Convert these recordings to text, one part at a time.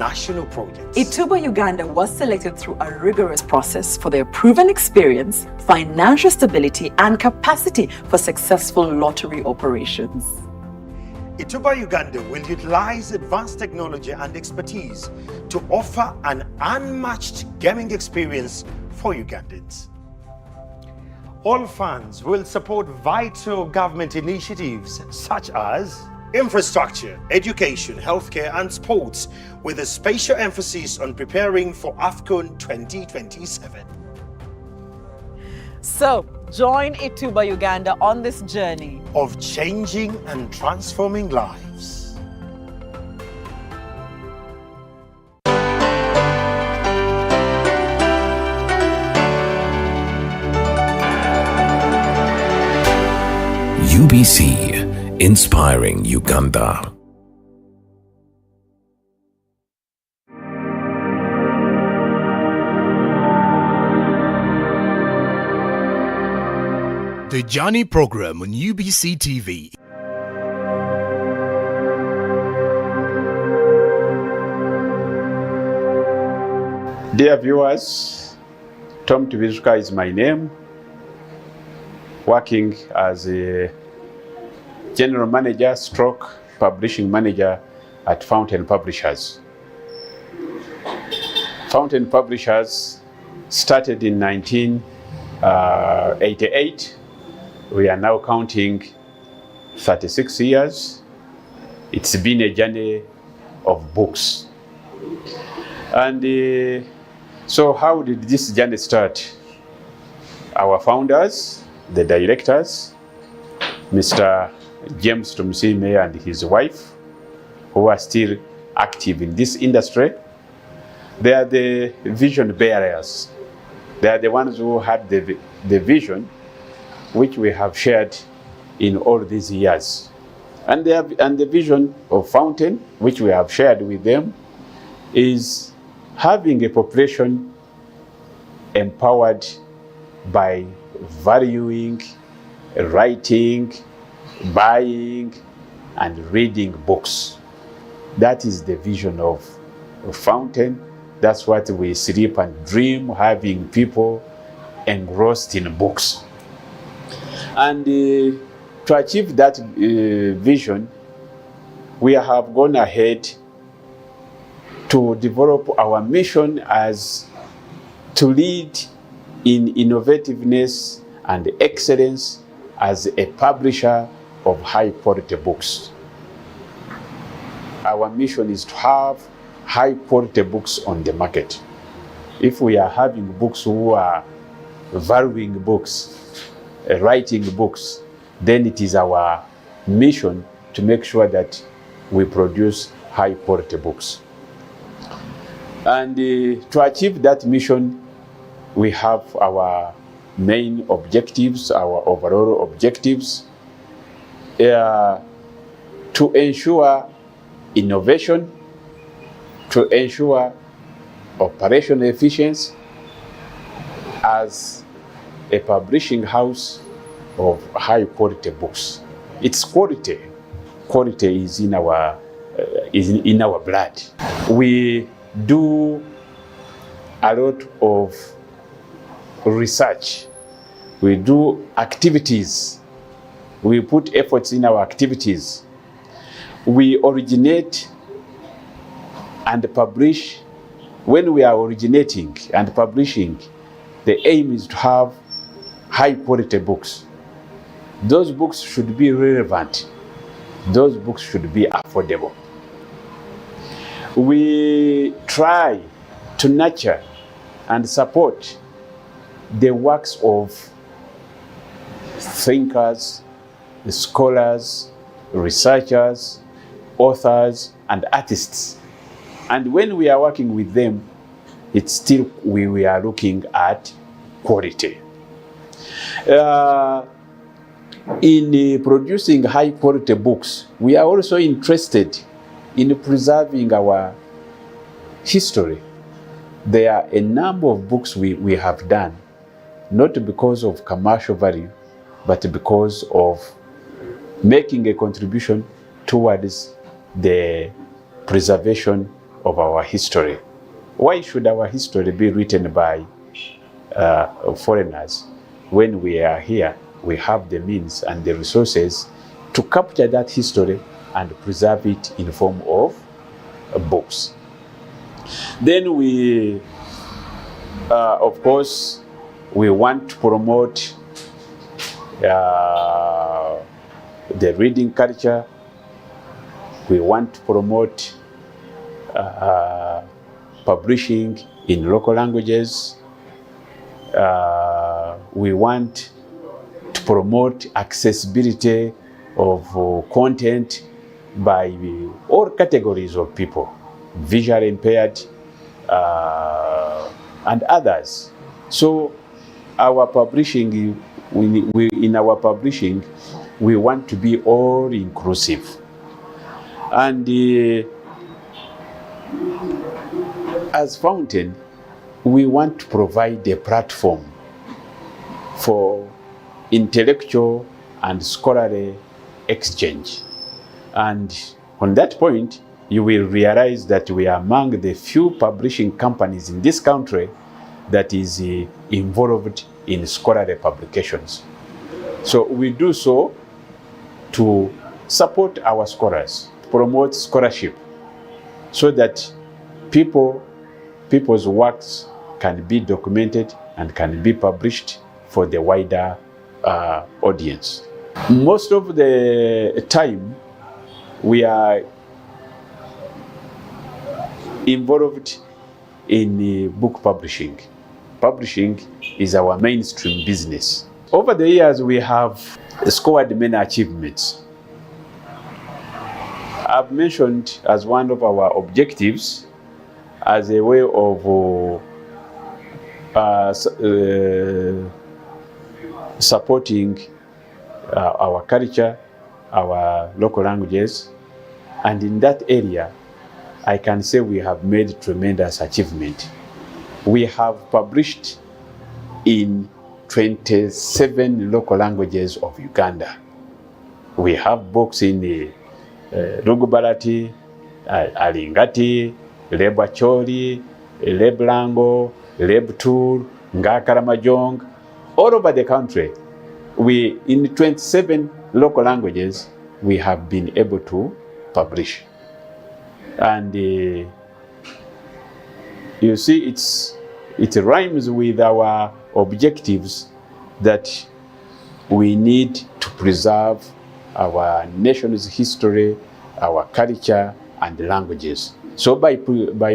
national projects. ITBA Uganda was selected through a rigorous process for their proven experience, financial stability, and capacity for successful lottery operations. ITBA Uganda will utilize advanced technology and expertise to offer an unmatched gaming experience for Ugandans. All funds will support vital government initiatives such as infrastructure, education, healthcare and sports, with a special emphasis on preparing for AFCON 2027. So, join ITBA Uganda on this journey of changing and transforming lives. UBC, inspiring Uganda. The Journey program on UBC TV. Dear viewers, Tom Tivizuka is my name, working as a General Manager stroke Publishing Manager at Fountain Publishers. Fountain Publishers started in 1988. We are now counting 36 years. It's been a journey of books. And so how did this journey start? Our founders, the directors, Mr. James Tumusime and his wife, who are still active in this industry, they are the vision bearers. They are the ones who had the vision which we have shared in all these years. And the vision of Fountain, which we have shared with them, is having a population empowered by valuing, writing, buying, and reading books. That is the vision of Fountain. That's what we sleep and dream, having people engrossed in books. And to achieve that vision, we have gone ahead to develop our mission as to lead in innovativeness and excellence as a publisher of high quality books. Our mission is to have high quality books on the market. If we are having books who are valuing books, writing books, then it is our mission to make sure that we produce high quality books. And to achieve that mission, we have our main objectives, our overall objectives, to ensure innovation, to ensure operational efficiency as a publishing house of high quality books. It's quality. Quality is in our blood. We do a lot of research. We do activities. We put efforts in our activities. We originate and publish. When we are originating and publishing, the aim is to have high quality books. Those books should be relevant. Those books should be affordable. We try to nurture and support the works of thinkers, scholars, researchers, authors, and artists. And when we are working with them, it's still we are looking at quality. In producing high quality books, we are also interested in preserving our history. There are a number of books we have done, not because of commercial value, but because of making a contribution towards the preservation of our history. Why should our history be written by foreigners when we are here? We have the means and the resources to capture that history and preserve it in the form of books. Then we, of course, we want to promote the reading culture. We want to promote publishing in local languages. We want to promote accessibility of content by all categories of people, visually impaired and others. So our publishing, in our publishing, we want to be all inclusive. And as Fountain, we want to provide a platform for intellectual and scholarly exchange. And on that point, you will realize that we are among the few publishing companies in this country that is involved in scholarly publications. So we do so to support our scholars, promote scholarship, so that people's works can be documented and can be published for the wider audience. Most of the time, we are involved in book publishing. Publishing is our mainstream business. Over the years, we have scored many achievements. I've mentioned as one of our objectives as a way of supporting our culture, our local languages, and in that area, I can say we have made tremendous achievement. We have published in 27 local languages of Uganda. We have books in Lugubalati, Alingati, Lebacholi, Leblango, Lebtur, Ngakaramajong, all over the country. In 27 local languages, we have been able to publish. And you see, it rhymes with our objectives that we need to preserve our nation's history, our culture, and languages. So by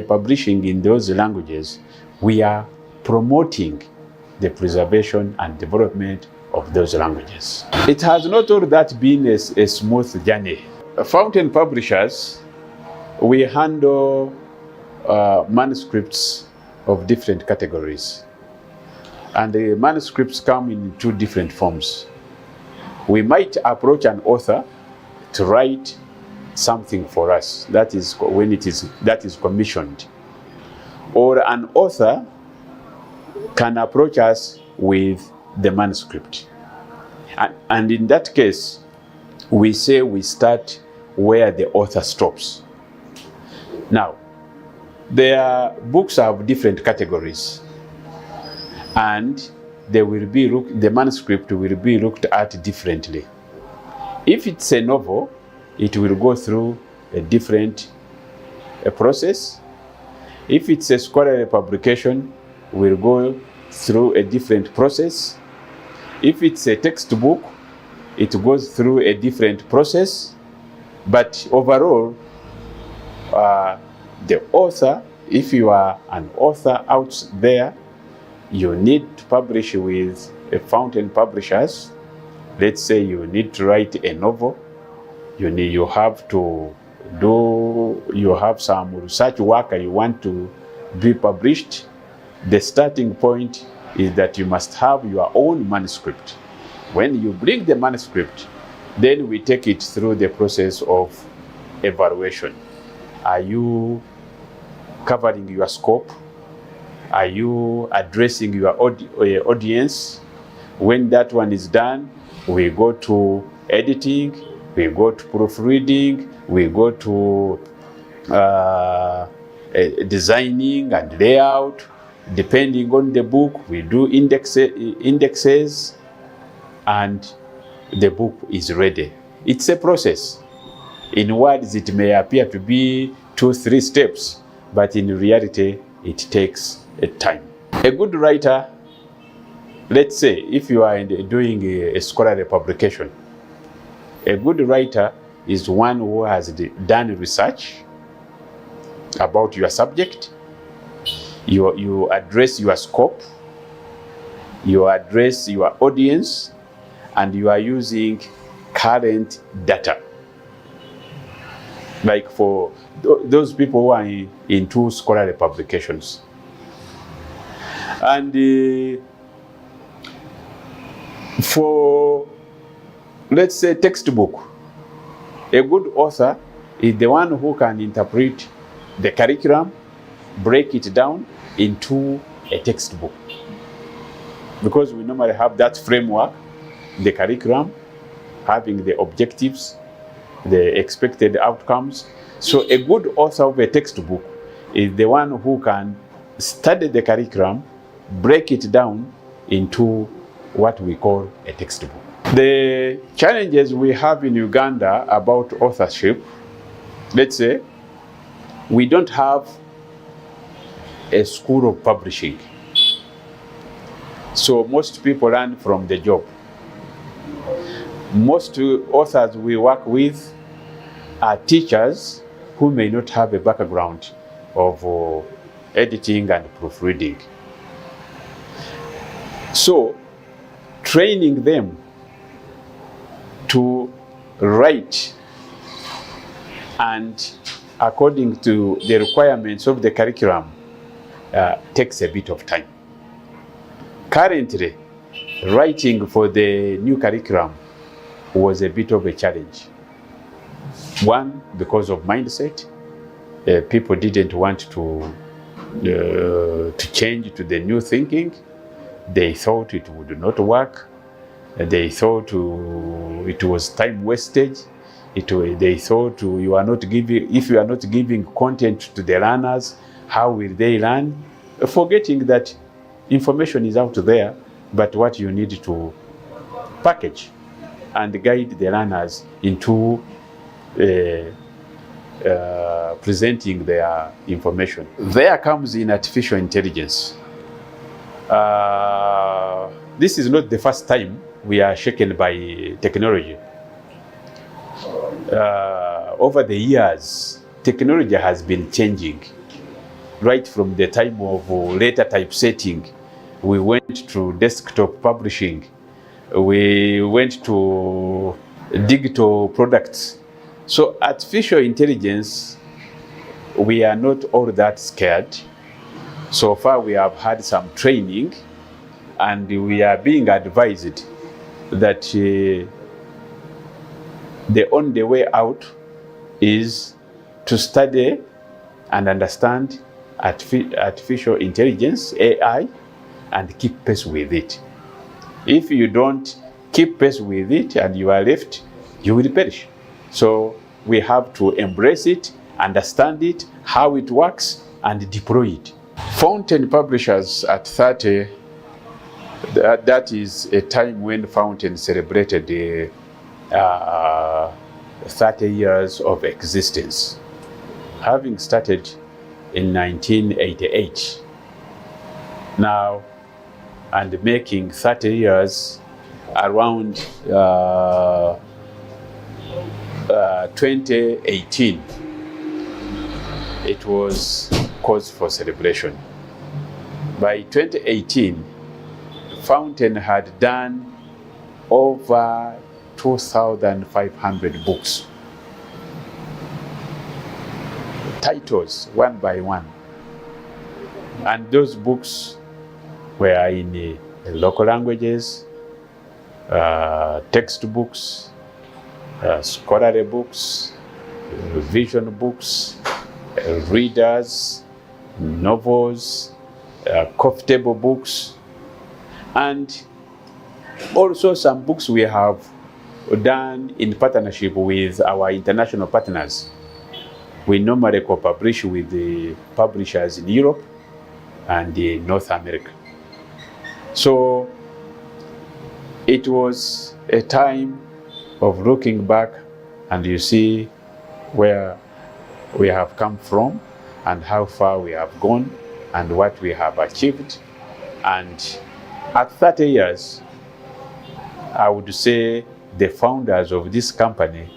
publishing in those languages, we are promoting the preservation and development of those languages. It has not all that been a smooth journey. Fountain Publishers, we handle manuscripts of different categories. And the manuscripts come in two different forms. We might approach an author to write something for us. That is when that is commissioned. Or an author can approach us with the manuscript. And in that case, we say we start where the author stops. Now, their books have different categories, and the manuscript will be looked at differently. If it's a novel, it will go through a different process. If it's a scholarly publication, we'll go through a different process. If it's a textbook, it goes through a different process. But overall, the author, if you are an author out there, you need to publish with a Fountain Publishers. Let's say you need to write a novel. You have some research work you want to be published. The starting point is that you must have your own manuscript. When you bring the manuscript, then we take it through the process of evaluation. Are you covering your scope? Are you addressing your audience? When that one is done, we go to editing, we go to proofreading, we go to designing and layout. Depending on the book, we do indexes, and the book is ready. It's a process. In words, it may appear to be 2-3 steps, but in reality, it takes a time. A good writer, let's say, if you are doing a scholarly publication, a good writer is one who has done research about your subject. You address your scope, you address your audience, and you are using current data. Like for those people who are into scholarly publications. And for, let's say, textbook, a good author is the one who can interpret the curriculum, break it down into a textbook. Because we normally have that framework, the curriculum, having the objectives, the expected outcomes. So a good author of a textbook is the one who can study the curriculum, break it down into what we call a textbook. The challenges we have in Uganda about authorship, let's say, we don't have a school of publishing. So most people learn from the job. Most authors we work with are teachers who may not have a background of editing and proofreading. So training them to write and according to the requirements of the curriculum takes a bit of time. Currently, writing for the new curriculum was a bit of a challenge. One, because of mindset. People didn't want to change to the new thinking. They thought it would not work. They thought it was time wastage. They thought you are not giving, if you are not giving content to the learners, how will they learn? Forgetting that information is out there, but what you need to package and guide the learners into presenting their information. There comes in artificial intelligence. This is not the first time we are shaken by technology. Over the years, technology has been changing. Right from the time of later typesetting, we went to desktop publishing, we went to digital products. So artificial intelligence, we are not all that scared. So far we have had some training and we are being advised that the only way out is to study and understand artificial intelligence, AI, and keep pace with it. If you don't keep pace with it and you are left, you will perish. So we have to embrace it, understand it, how it works, and deploy it. Fountain Publishers at 30, that is a time when Fountain celebrated 30 years of existence. Having started in 1988 now, and making 30 years around 2018, it was cause for celebration. By 2018, Fountain had done over 2,500 books. Titles, one by one. And those books were in local languages, textbooks, scholarly books, vision books, readers, novels, coffee table books, and also some books we have done in partnership with our international partners. we normally co-publish with the publishers in Europe and in North America. So it was a time of looking back, and you see where we have come from and how far we have gone and what we have achieved. And at 30 years, I would say the founders of this company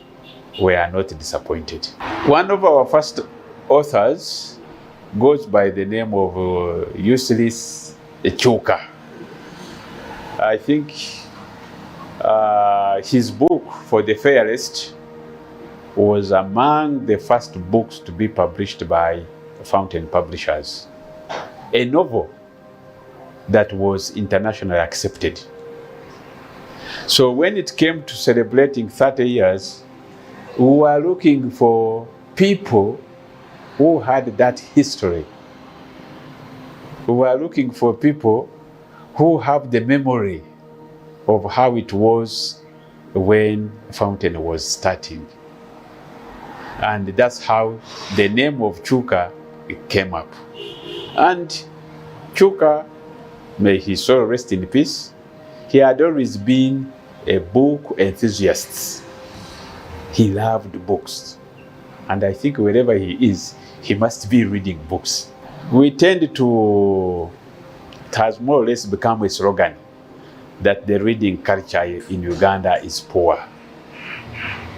were not disappointed. One of our first authors goes by the name of Useless Chuka. I think his book, For the Fairest, was among the first books to be published by Fountain Publishers. A novel that was internationally accepted. So when it came to celebrating 30 years, we were looking for people who had that history. We were looking for people who have the memory of how it was when Fountain was starting. And that's how the name of Chuka came up. And Chuka, may his soul rest in peace, he had always been a book enthusiast. He loved books. And I think wherever he is, he must be reading books. We tend to, it has more or less become a slogan that the reading culture in Uganda is poor.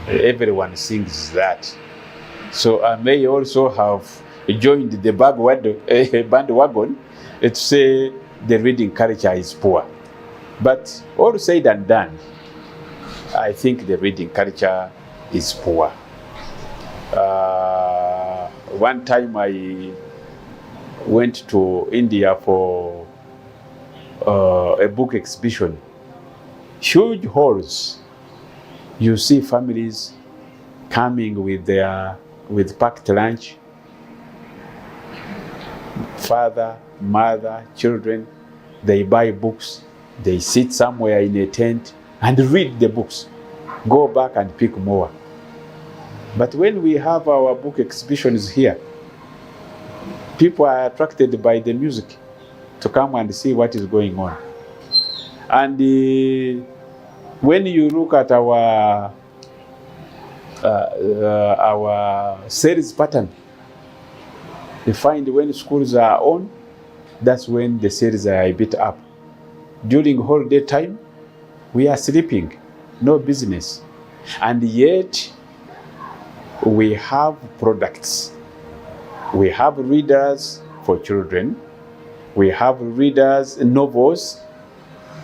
Everyone sings that. So I may also have joined the bandwagon to say the reading culture is poor. But all said and done, I think the reading culture is poor. One time I went to India for a book exhibition. Huge halls. You see families coming with packed lunch. Father, mother, children, they buy books. They sit somewhere in a tent and read the books. Go back and pick more. But when we have our book exhibitions here, people are attracted by the music to come and see what is going on. And when you look at our sales pattern, you find when schools are on, that's when the sales are a bit up. During holiday time, we are sleeping, no business. And yet, we have products. We have readers for children. We have readers, novels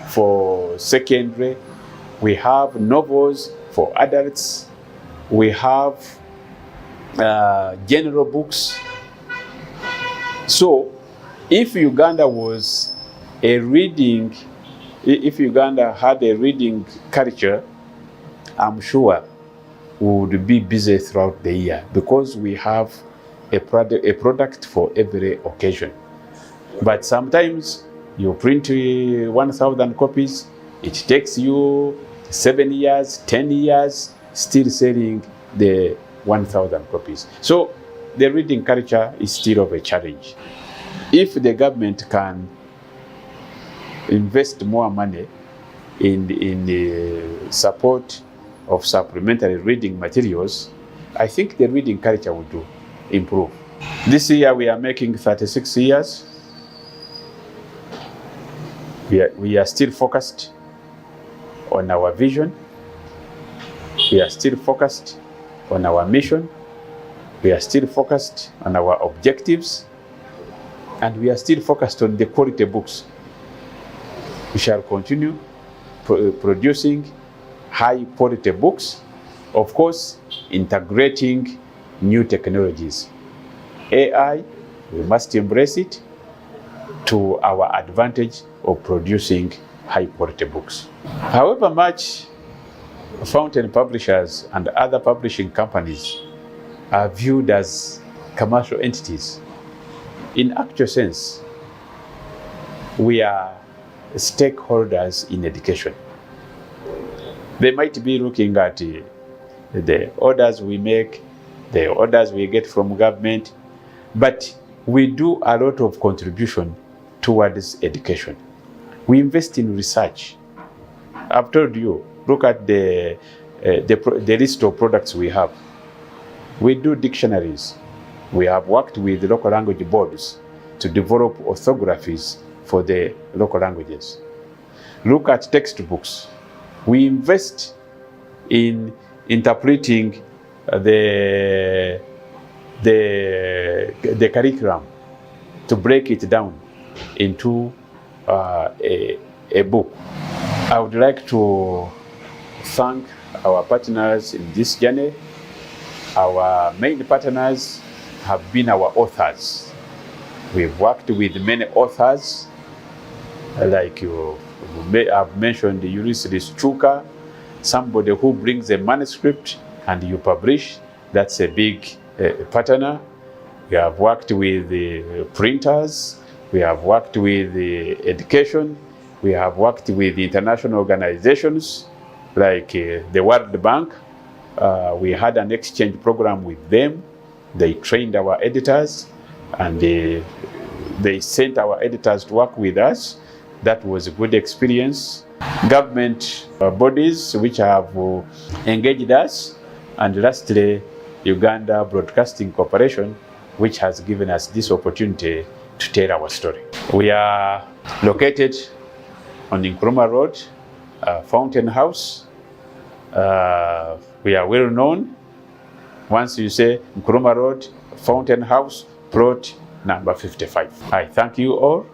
for secondary. We have novels for adults. We have general books. So, if Uganda was if Uganda had a reading culture, I'm sure we would be busy throughout the year because we have a product for every occasion. But sometimes you print 1,000 copies, it takes you 7 years, 10 years, still selling the 1,000 copies. So the reading culture is still of a challenge. If the government can invest more money in the support of supplementary reading materials, I think the reading culture will improve. This year we are making 36 years. We are still focused on our vision. We are still focused on our mission. We are still focused on our objectives. And we are still focused on the quality books. We shall continue producing high quality books, of course, integrating new technologies. AI, we must embrace it to our advantage of producing high quality books. However much Fountain Publishers and other publishing companies are viewed as commercial entities, in actual sense, we are stakeholders in education. They might be looking at the orders we make the orders we get from government, but we do a lot of contribution towards education. We invest in research. I've told you, look at the list of products we have. We do dictionaries. We have worked with local language boards to develop orthographies for the local languages. Look at textbooks. We invest in interpreting the curriculum to break it down into a book. I would like to thank our partners in this journey. Our main partners have been our authors. We've worked with many authors, like you may have mentioned Ulysses Chuka, somebody who brings a manuscript and you publish. That's a big partner. We have worked with the printers. We have worked with the education. We have worked with international organizations like the World Bank. We had an exchange program with them. They trained our editors and they sent our editors to work with us. That was a good experience. Government bodies which have engaged us, and lastly, Uganda Broadcasting Corporation, which has given us this opportunity to tell our story. We are located on Nkrumah Road, Fountain House. We are well known. Once you say Nkrumah Road, Fountain House, plot number 55. I thank you all.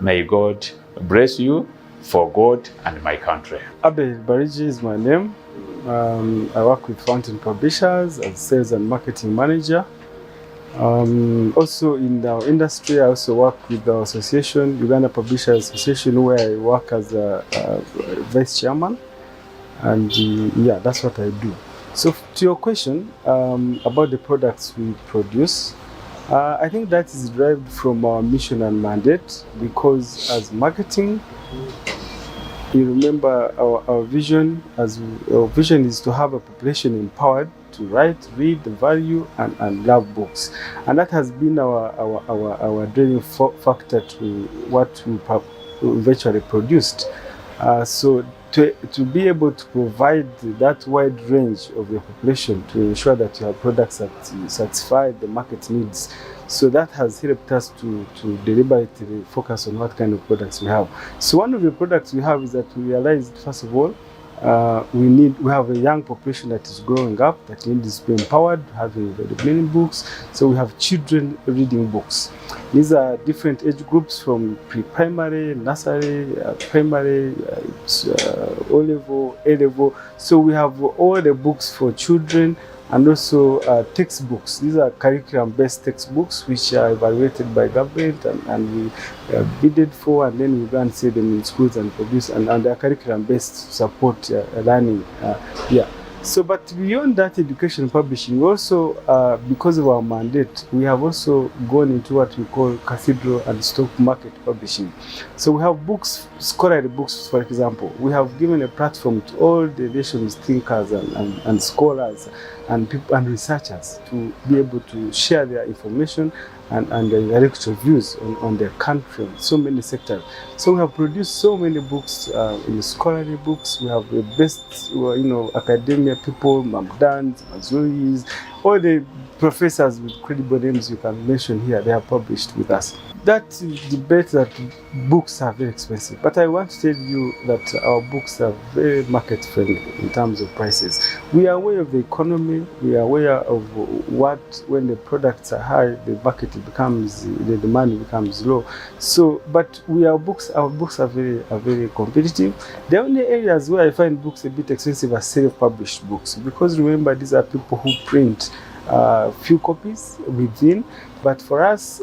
May God bless you for God and my country. Abel Bariji is my name. I work with Fountain Publishers as sales and marketing manager. Also in our industry, I also work with the association, Uganda Publishers Association, where I work as a vice chairman. And yeah, that's what I do. So to your question about the products we produce, I think that is derived from our mission and mandate, because as marketing, you remember our vision. Our vision is to have a population empowered to write, read, value, and love books, and that has been our driving factor to what we eventually produced. So to be able to provide that wide range of the population, to ensure that you have products that satisfy the market needs. So that has helped us to deliberately focus on what kind of products we have. So one of the products we have is that we realized, first of all, we have a young population that is growing up, that needs to be empowered, having very many books. So we have children reading books. These are different age groups from pre-primary, nursery, primary, O-level, A-level. So we have all the books for children, and also textbooks. These are curriculum-based textbooks which are evaluated by government and we bidded for, and then we go and see them in schools and produce, and they are curriculum-based to support learning. Yeah. So, but beyond that, education publishing, also because of our mandate, we have also gone into what we call cathedral and stock market publishing. So we have books, scholarly books, for example. We have given a platform to all the nation's thinkers and scholars and people and researchers to be able to share their information and their intellectual views on their country, on so many sectors. So we have produced so many books, scholarly books. We have the best, academia people, Mamdans, Mazuris, all the professors with credible names you can mention here, they have published with us. That debate that books are very expensive, but I want to tell you that our books are very market friendly in terms of prices. We are aware of the economy, we are aware of when the products are high, the the demand becomes low. So, but our books are very competitive. The only areas where I find books a bit expensive are self-published books, because remember, these are people who print few copies within. But for us,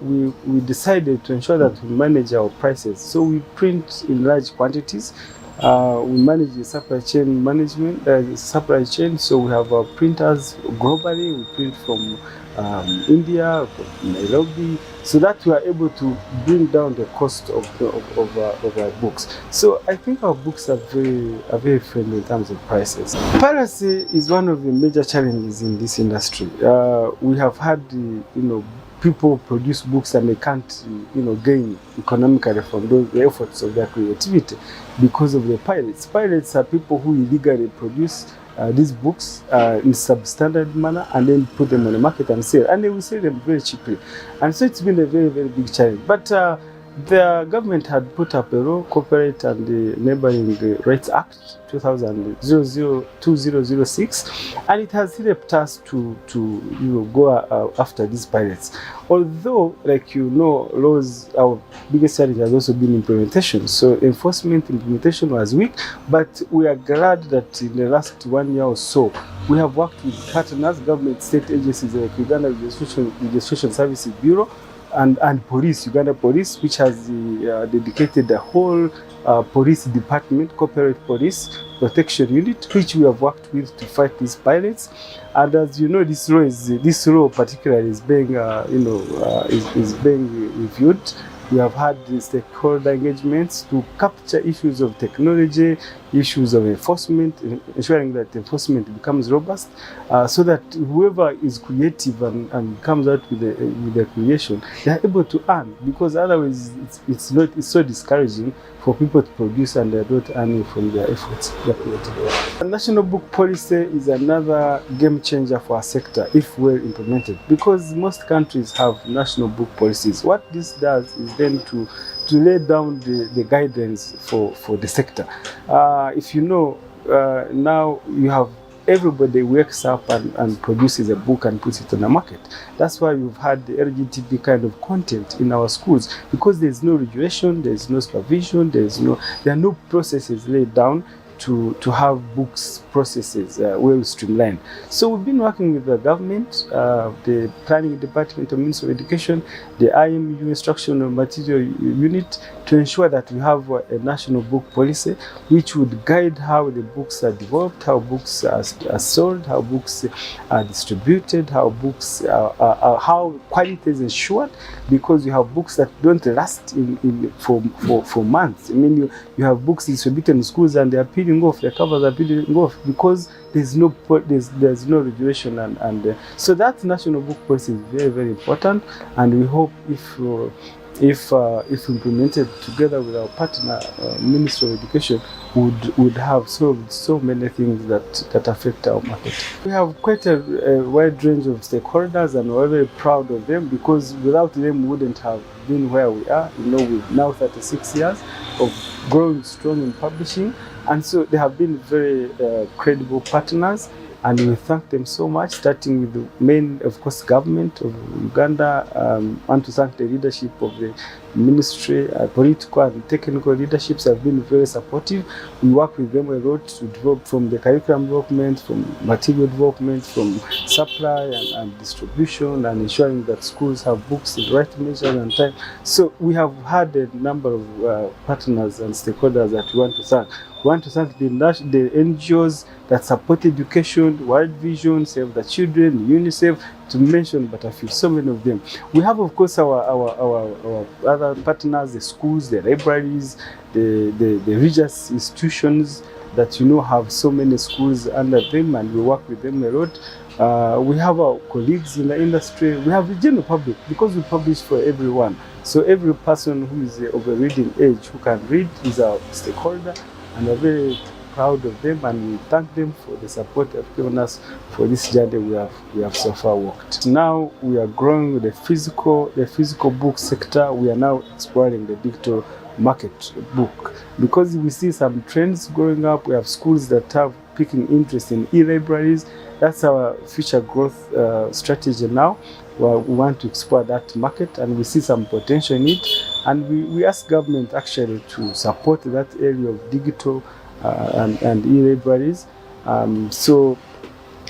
we decided to ensure that we manage our prices. So we print in large quantities. We manage the supply chain management, supply chain. So we have our printers globally. We print from India, from Nairobi, so that we are able to bring down the cost of our books. So I think our books are very friendly in terms of prices. Piracy is one of the major challenges in this industry. We have had people produce books and they can't gain economically from the efforts of their creativity because of the pirates. Pirates are people who illegally produce these books in substandard manner and then put them on the market and sell, and they will sell them very cheaply. And so it's been a very big challenge. But the government had put up a law, Copyright and the Neighboring Rights Act 2006, and it has helped us to go after these pirates. Although, like laws, our biggest challenge has also been implementation. So implementation was weak, but we are glad that in the last 1 year or so, we have worked with partners, government, state agencies like Uganda Registration Services Bureau, and police, Uganda Police, which has dedicated the whole police department, copyright police protection unit, which we have worked with to fight these pirates. And as you know, this law particularly is being is being reviewed. We have had the stakeholder engagements to capture issues of technology, issues of enforcement, ensuring that enforcement becomes robust, so that whoever is creative and comes out with the creation, they are able to earn, because otherwise it's so discouraging for people to produce and they're not earning from their efforts. The national book policy is another game changer for our sector if well implemented, because most countries have national book policies. What this does is then to lay down the guidelines for the sector. If you know, now you have everybody wakes up and produces a book and puts it on the market. That's why we've had the LGBT kind of content in our schools, because there's no regulation, there's no supervision, there are no processes laid down to have books processes well streamlined. So we've been working with the government, the planning department of Ministry of Education, the IMU instructional material unit, to ensure that we have a national book policy which would guide how the books are developed, how books are sold, how books are distributed, how books how quality is ensured, because you have books that don't last for months. I mean, you have books distributed in schools and they are peeling off, their covers are peeling off because there's no regulation, and so that national book policy is very important, and we hope if implemented together with our partner Ministry of Education, would have solved so many things that affect our market. We have quite a wide range of stakeholders, and we're very proud of them, because without them we wouldn't have been where we are. We've now 36 years of growing strong in publishing, and so they have been very credible partners, and we thank them so much, starting with the main, of course, government of Uganda. I want to thank the leadership of the ministry, political and technical leaderships have been very supportive. We work with them a lot to develop, from the curriculum development, from material development, from supply and distribution, and ensuring that schools have books in the right measure and time. So we have had a number of partners and stakeholders that we want to thank. We want to thank the NGOs that support education, World Vision, Save the Children, UNICEF, to mention but a few, so many of them. We have, of course, our other partners, the schools, the libraries, the religious institutions that have so many schools under them, and we work with them a lot. We have our colleagues in the industry. We have the general public, because we publish for everyone. So every person who is of a reading age who can read is our stakeholder, and we're very proud of them, and we thank them for the support they've given us for this journey we have so far walked. Now we are growing with the physical book sector. We are now exploring the digital market book, because we see some trends growing up. We have schools that have picking interest in e-libraries. That's our future growth strategy now. We want to explore that market, and we see some potential in it, and we ask government actually to support that area of digital and e-libraries. So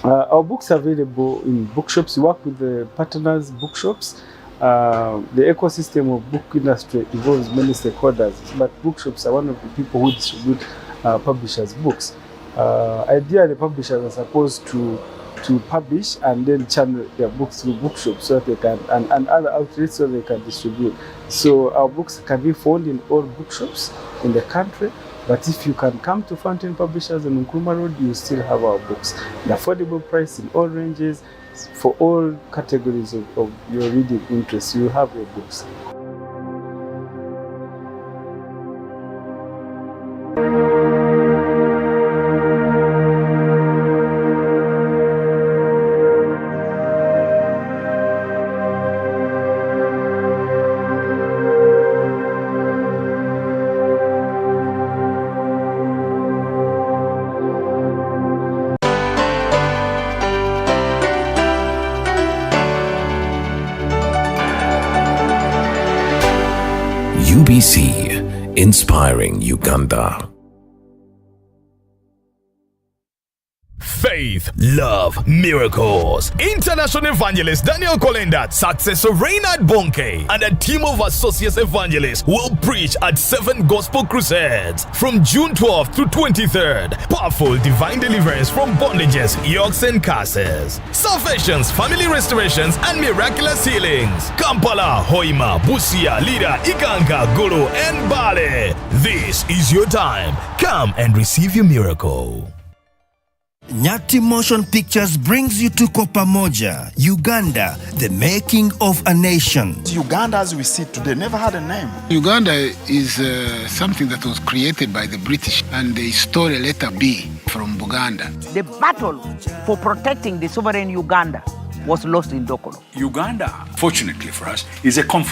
our books are available in bookshops. We work with the partners bookshops. The ecosystem of book industry involves many stakeholders, but bookshops are one of the people who distribute publishers' books. Ideally, publishers are supposed to to publish and then channel their books through bookshops so that they can, and other outlets so they can distribute. So our books can be found in all bookshops in the country, but if you can come to Fountain Publishers in Nkrumah Road, you still have our books. The affordable price in all ranges, for all categories of your reading interests, you have your books. UBC, inspiring Uganda. Faith, love, miracles. International evangelist Daniel Kolenda, successor Reynard Bonke, and a team of associate evangelists will preach at 7 gospel crusades from June 12th to 23rd. Powerful divine deliverance from bondages, yokes, and curses. Salvations, family restorations, and miraculous healings. Kampala, Hoima, Busia, Lida, Ikanga, Gulu, and Bale. This is your time. Come and receive your miracle. Nyati Motion Pictures brings you to Kopamoja, Uganda, the making of a nation. Uganda, as we see today, never had a name. Uganda is something that was created by the British, and the story letter B from Buganda. The battle for protecting the sovereign Uganda was lost in Dokolo. Uganda, fortunately for us, is a conflict.